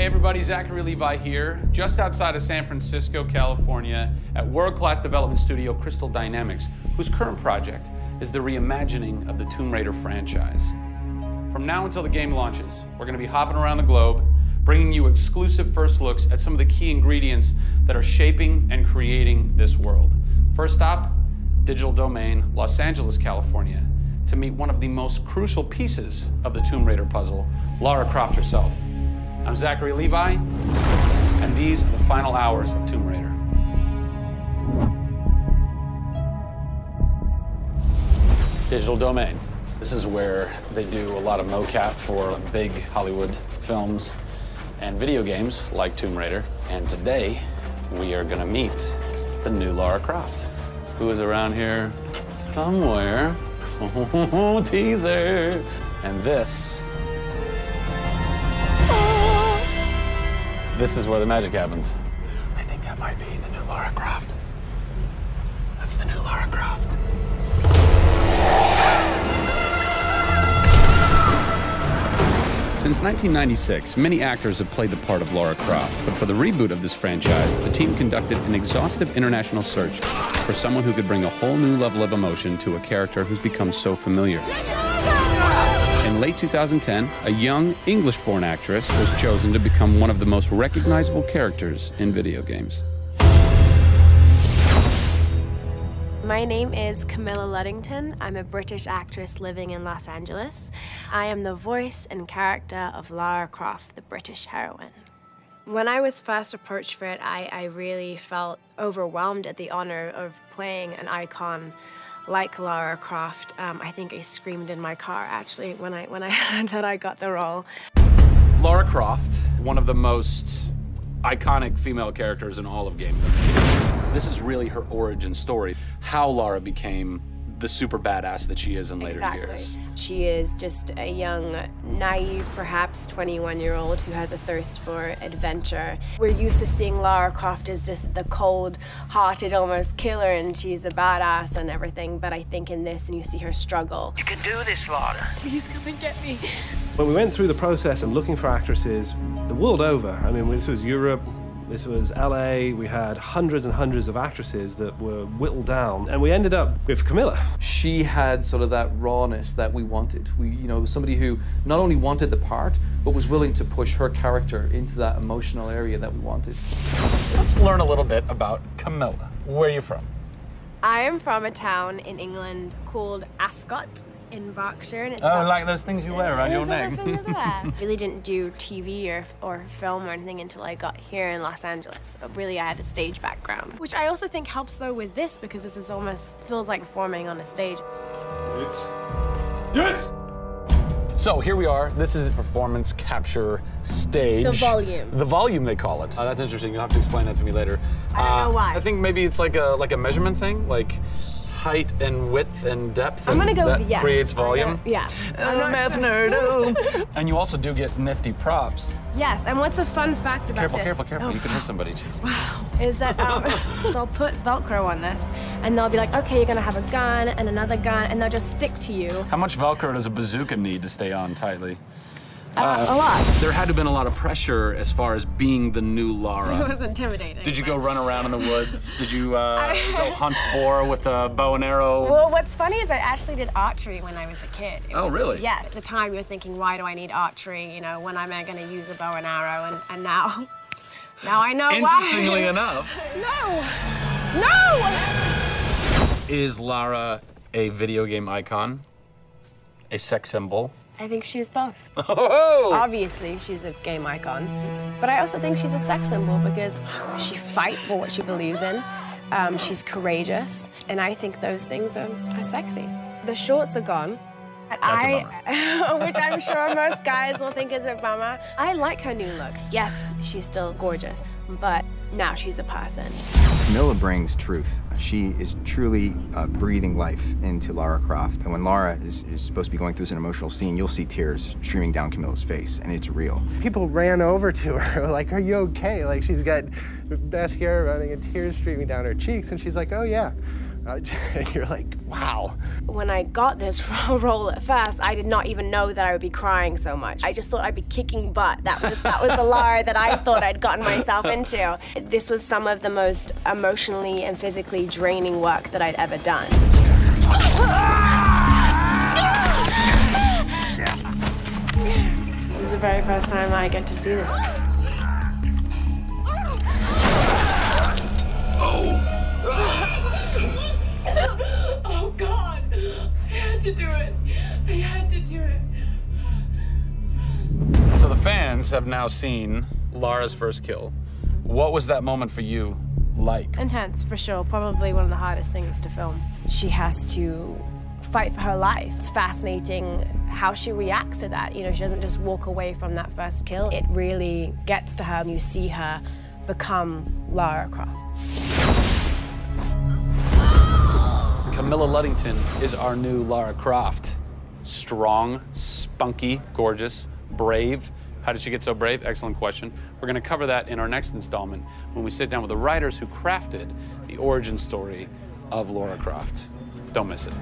everybody, Zachary Levi here, just outside of San Francisco, California, at world-class development studio Crystal Dynamics, whose current project is the reimagining of the Tomb Raider franchise. From now until the game launches, we're going to be hopping around the globe, bringing you exclusive first looks at some of the key ingredients that are shaping and creating this world. First stop, Digital Domain, Los Angeles, California, to meet one of the most crucial pieces of the Tomb Raider puzzle, Lara Croft herself. I'm Zachary Levi, and these are the final hours of Tomb Raider. Digital Domain. This is where they do a lot of mocap for big Hollywood films and video games like Tomb Raider. And today, we are gonna meet the new Lara Croft, who is around here somewhere. Oh, teaser. And this is where the magic happens. I think that might be the new Lara Croft. That's the new Lara Croft. Since 1996, many actors have played the part of Lara Croft, but for the reboot of this franchise, the team conducted an exhaustive international search for someone who could bring a whole new level of emotion to a character who's become so familiar. In late 2010, a young English-born actress was chosen to become one of the most recognizable characters in video games. My name is Camilla Luddington. I'm a British actress living in Los Angeles. I am the voice and character of Lara Croft, the British heroine. When I was first approached for it, I really felt overwhelmed at the honor of playing an icon like Lara Croft. I think I screamed in my car, actually, when I heard that I got the role. Lara Croft, one of the most iconic female characters in all of gaming. This is really her origin story, how Lara became the super badass that she is in later years. She is just a young, naive, perhaps 21-year-old who has a thirst for adventure. We're used to seeing Lara Croft as just the cold-hearted, almost killer, and she's a badass and everything, but I think in this, and you see her struggle. You can do this, Lara. Please come and get me. When we went through the process of looking for actresses the world over, I mean, this was Europe, this was LA, we had hundreds and hundreds of actresses that were whittled down, and we ended up with Camilla. She had sort of that rawness that we wanted. Was somebody who not only wanted the part, but was willing to push her character into that emotional area that we wanted. Let's learn a little bit about Camilla. Where are you from? I am from a town in England called Ascot in Berkshire. And it's like those things you wear around your neck. Really didn't do TV or film or anything until I got here in Los Angeles. But really, I had a stage background, which I also think helps though with this because this is almost feels like performing on a stage. Yes! So here we are. This is performance capture stage. The volume. The volume, they call it. That's interesting. You'll have to explain that to me later. I don't know why. I think maybe it's like a measurement thing, like height and width and depth. I'm gonna go that with yes. Creates volume. Yeah. Math nerd. And you also do get nifty props. Yes. And what's a fun fact about this? Careful. Oh, you can hit somebody. Jeez. Wow. Is that they'll put Velcro on this, and they'll be like, okay, you're gonna have a gun and another gun, and they'll just stick to you. How much Velcro does a bazooka need to stay on tightly? A lot. There had to have been a lot of pressure as far as being the new Lara. It was intimidating. Did you go run around in the woods? Did you go hunt boar with a bow and arrow? Well, what's funny is I actually did archery when I was a kid. Really? Yeah. At the time, you're thinking, why do I need archery? You know, when am I going to use a bow and arrow? And now I know why. Interestingly enough. No! Is Lara a video game icon? A sex symbol? I think she's both. Oh! Obviously, she's a game icon, but I also think she's a sex symbol because she fights for what she believes in. She's courageous, and I think those things are sexy. The shorts are gone. That's a bummer. Which I'm sure most guys will think is a bummer. I like her new look. Yes, she's still gorgeous, but now she's a person. Camilla brings truth. She is truly breathing life into Lara Croft. And when Lara is supposed to be going through an emotional scene, you'll see tears streaming down Camilla's face, and it's real. People ran over to her, like, are you okay? Like, she's got mascara running and tears streaming down her cheeks, and she's like, oh yeah, And you're like, wow. When I got this role at first, I did not even know that I would be crying so much. I just thought I'd be kicking butt. That was the Lara that I thought I'd gotten myself into. This was some of the most emotionally and physically draining work that I'd ever done. This is the very first time I get to see this. Oh God! They had to do it. They had to do it. So the fans have now seen Lara's first kill. What was that moment for you like? Intense, for sure. Probably one of the hardest things to film. She has to fight for her life. It's fascinating how she reacts to that. You know, she doesn't just walk away from that first kill. It really gets to her, and you see her become Lara Croft. Camilla Luddington is our new Lara Croft. Strong, spunky, gorgeous, brave. How did she get so brave? Excellent question. We're going to cover that in our next installment when we sit down with the writers who crafted the origin story of Lara Croft. Don't miss it.